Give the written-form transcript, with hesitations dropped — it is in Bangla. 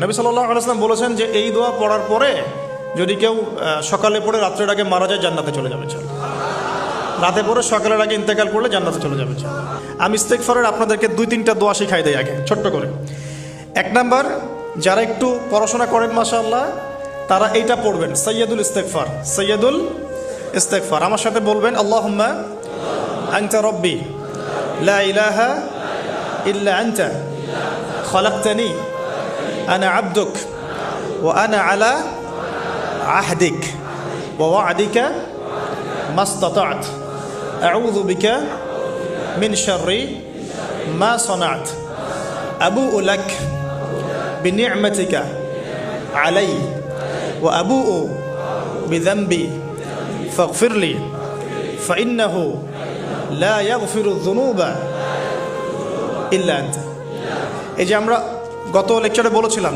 নবী সাল্লাল্লাহু আলাইহি ওয়াসাল্লাম বলেছেন যে এই দোয়া পড়ার পরে যদি কেউ সকালে পড়ে রাত্রের আগে মারা যায় জান্নাতে চলে যাবে। রাতে পড়ে সকালের আগে ইন্তেকাল করলে জান্নাতে চলে যাবে। আমি ইস্তেগফারের আপনাদেরকে 2-3টা দোয়া শিখাই দেই আগে ছোট্ট করে। 1 নাম্বার, যারা একটু পড়াশোনা করেন মাশাআল্লাহ তারা এইটা পড়বেন, সাইয়্যিদুল ইস্তেগফার। সাইয়্যিদুল ইস্তেগফার আমার সাথে বলবেন, আল্লাহুম্মা আনতা রাব্বি লা ইলাহা ইল্লা আনতা খালাকতানি আনা আবদুক ওয়া আনা আলা আহদিক ওয়া ওয়া'দিকা মাস্তাতা'ত আউযু বিকা মিন শাররি মা সানা'ত আবু'ু লাক বিনি'মাতিকা আলাইয়া ওয়া আবু'ু বিযানবি ফাগফিরলি ফাইন্নাহু লা ইয়াগফিরু যুনুবা ইল্লা আনতা। এই যে আমরা গত লেকচারে বলেছিলাম যে